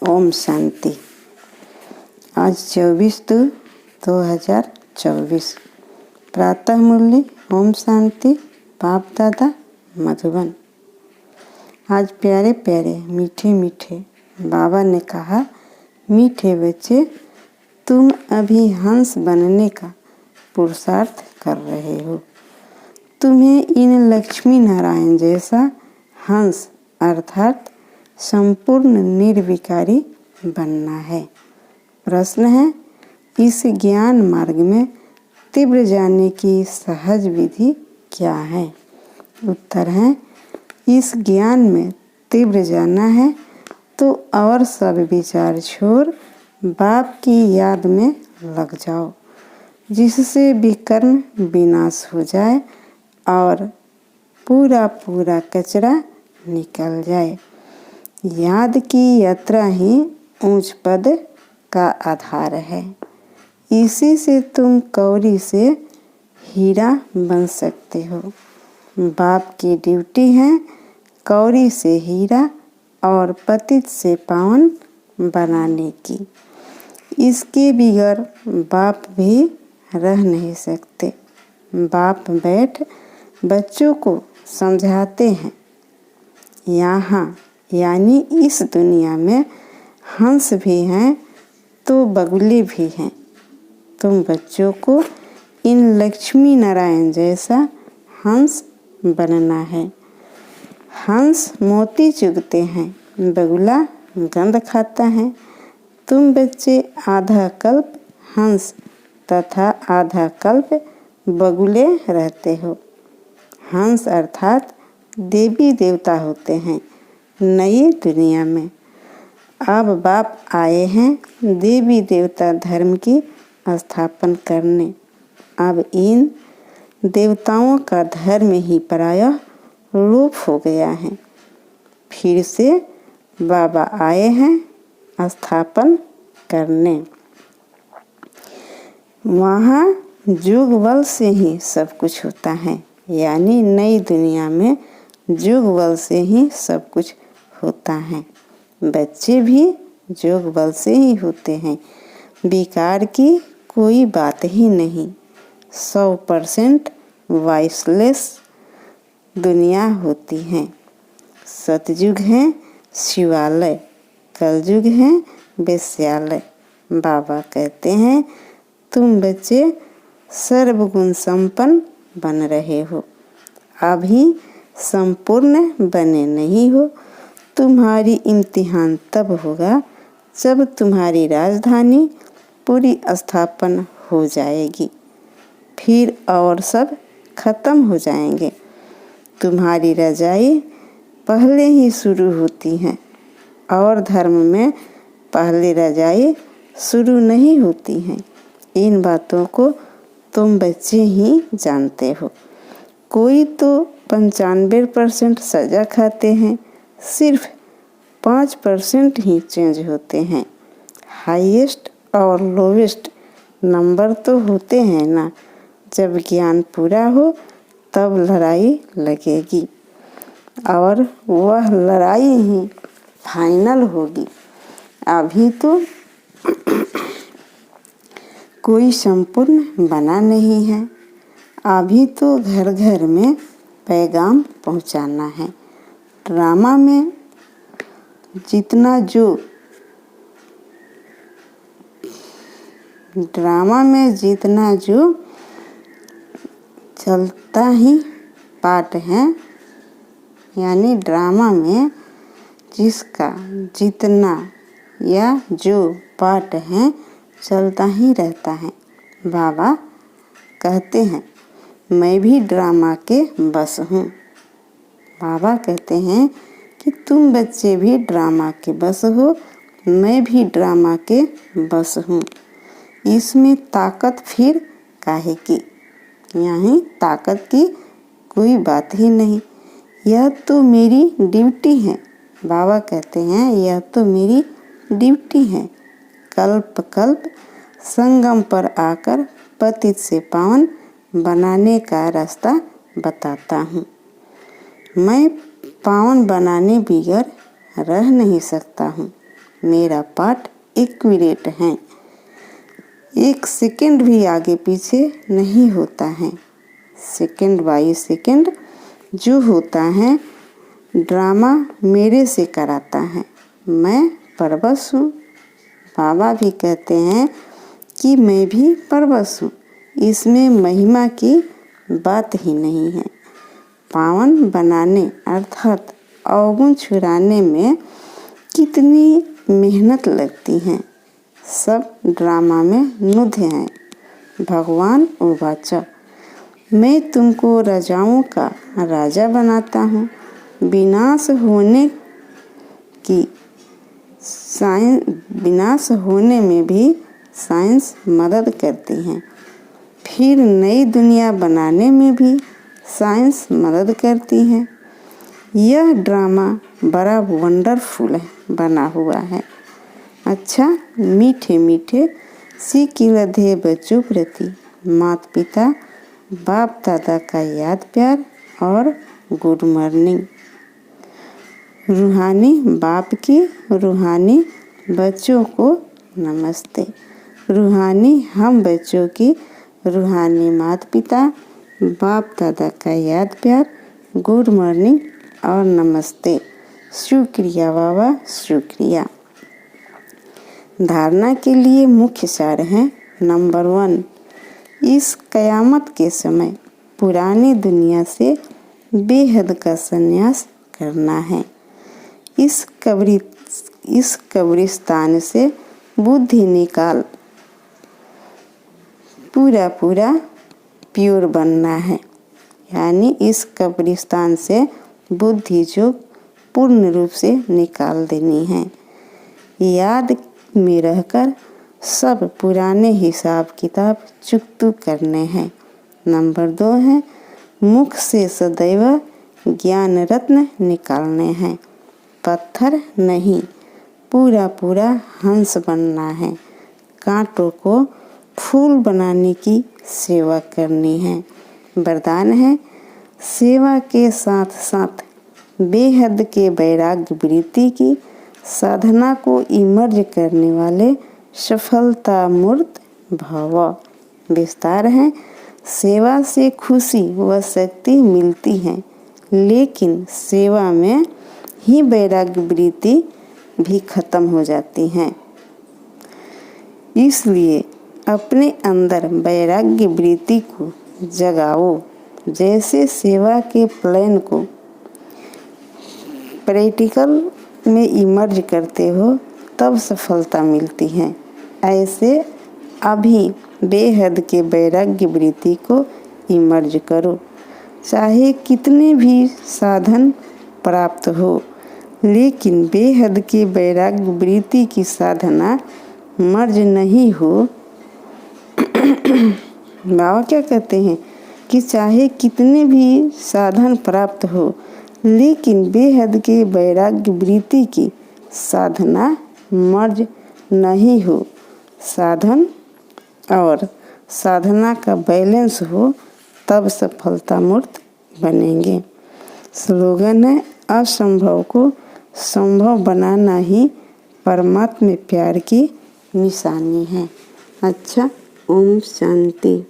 ओम शांति। आज 24/2/2024। प्रातः मुरली ओम शांति बाप दादा मधुबन। आज प्यारे प्यारे मीठे मीठे बाबा ने कहा, मीठे बच्चे तुम अभी हंस बनने का पुरुषार्थ कर रहे हो। तुम्हें इन लक्ष्मी नारायण जैसा हंस अर्थात संपूर्ण निर्विकारी बनना है। प्रश्न है, इस ज्ञान मार्ग में तीव्र जाने की सहज विधि क्या है? उत्तर है, इस ज्ञान में तीव्र जाना है तो और सब विचार छोड़ बाप की याद में लग जाओ, जिससे विकर्म विनाश हो जाए और पूरा पूरा कचरा निकल जाए। याद की यात्रा ही ऊंच पद का आधार है। इसी से तुम कौड़ी से हीरा बन सकते हो। बाप की ड्यूटी है कौड़ी से हीरा और पतित से पावन बनाने की। इसके बिगैर बाप भी रह नहीं सकते। बाप बैठ बच्चों को समझाते हैं, यहाँ यानी इस दुनिया में हंस भी हैं तो बगुले भी हैं। तुम बच्चों को इन लक्ष्मी नारायण जैसा हंस बनना है। हंस मोती चुगते हैं, बगुला गंध खाता है। तुम बच्चे आधा कल्प हंस तथा आधा कल्प बगुले रहते हो। हंस अर्थात देवी देवता होते हैं नई दुनिया में। अब बाप आए हैं देवी देवता धर्म की स्थापन करने। अब इन देवताओं का धर्म ही प्रायः लोप हो गया है। फिर से बाबा आए हैं स्थापन करने। वहाँ योग बल से ही सब कुछ होता है, यानी नई दुनिया में योग बल से ही सब कुछ होता है। बच्चे भी योग बल से ही होते हैं। विकार की कोई बात ही नहीं। 100% वॉइसलेस दुनिया होती है। सतयुग है शिवालय, कलयुग है वेश्यालय। बाबा कहते हैं, तुम बच्चे सर्वगुण संपन्न बन रहे हो, अभी संपूर्ण बने नहीं हो। तुम्हारी इम्तिहान तब होगा जब तुम्हारी राजधानी पूरी स्थापन हो जाएगी, फिर और सब खत्म हो जाएंगे। तुम्हारी रजाई पहले ही शुरू होती है और धर्म में पहले रजाई शुरू नहीं होती है। इन बातों को तुम बच्चे ही जानते हो। कोई तो 95% सजा खाते हैं, सिर्फ 5% ही चेंज होते हैं। हाईएस्ट और लोवेस्ट नंबर तो होते हैं ना। जब ज्ञान पूरा हो तब लड़ाई लगेगी और वह लड़ाई ही फाइनल होगी। अभी तो कोई संपूर्ण बना नहीं है। अभी तो घर घर में पैगाम पहुंचाना है। ड्रामा में जितना जो चलता ही पार्ट है, यानी ड्रामा में जिसका जितना या जो पार्ट है चलता ही रहता है। बाबा कहते हैं, मैं भी ड्रामा के बस हूँ। बाबा कहते हैं कि तुम बच्चे भी ड्रामा के बस हो, मैं भी ड्रामा के बस हूँ। इसमें ताकत फिर काहे की? यहाँ ताकत की कोई बात ही नहीं। यह तो मेरी ड्यूटी है। बाबा कहते हैं, यह तो मेरी ड्यूटी है। कल्प कल्प संगम पर आकर पतित से पावन बनाने का रास्ता बताता हूँ। मैं पावन बनाने बिगैर रह नहीं सकता हूँ। मेरा पाठ एक्यूरेट है। एक सेकंड भी आगे पीछे नहीं होता है। सेकंड बाई सेकंड जो होता है ड्रामा मेरे से कराता है। मैं परवश हूँ। बाबा भी कहते हैं कि मैं भी परवश हूँ। इसमें महिमा की बात ही नहीं है। पावन बनाने अर्थात अवगुण छुड़ाने में कितनी मेहनत लगती है। सब ड्रामा में नुध हैं। भगवान उवाच, मैं तुमको राजाओं का राजा बनाता हूँ। विनाश होने में भी साइंस मदद करती है। फिर नई दुनिया बनाने में भी साइंस मदद करती है। यह ड्रामा बड़ा वंडरफुल बना हुआ है। अच्छा, मीठे मीठे सिकिलधे बच्चों प्रति माता पिता बाप दादा का याद प्यार और गुड मॉर्निंग। रूहानी बाप की रूहानी बच्चों को नमस्ते। रूहानी हम बच्चों की रूहानी माता पिता बाप दादा का याद प्यार गुड मॉर्निंग और नमस्ते। शुक्रिया बाबा, शुक्रिया। धारणा के लिए मुख्य सार हैं। नंबर 1, इस कयामत के समय पुरानी दुनिया से बेहद का संन्यास करना है। इस कब्रिस्तान से बुद्धि निकाल पूरा प्योर बनना है। यानी इस कब्रिस्तान से बुद्धि जो पूर्ण रूप से निकाल देनी है। याद में रहकर सब पुराने हिसाब किताब चुकतू करने हैं। नंबर 2 है, मुख से सदैव ज्ञान रत्न निकालने हैं। पत्थर नहीं, पूरा हंस बनना है। कांटों को फूल बनाने की सेवा करनी है। वरदान है, सेवा के साथ साथ बेहद के वैराग्य वृत्ति की साधना को इमर्ज करने वाले सफलता मूर्त भव। विस्तार है, सेवा से खुशी व शक्ति मिलती है, लेकिन सेवा में ही वैराग्य वृत्ति भी खत्म हो जाती है। इसलिए अपने अंदर वैराग्य वृत्ति को जगाओ। जैसे सेवा के प्लान को प्रैक्टिकल में इमर्ज करते हो तब सफलता मिलती है, ऐसे अभी बेहद के वैराग्य वृत्ति को इमर्ज करो। चाहे कितने भी साधन प्राप्त हो, लेकिन बेहद के वैराग्य वृत्ति की साधना मर्ज नहीं हो। बाबा क्या कहते हैं कि चाहे कितने भी साधन प्राप्त हो, लेकिन बेहद के वैराग्य वृत्ति की साधना मर्ज नहीं हो। साधन और साधना का बैलेंस हो तब सफलता मूर्त बनेंगे। स्लोगन है, असंभव को संभव बनाना ही परमात्मा प्यार की निशानी है। अच्छा, ओम शांति।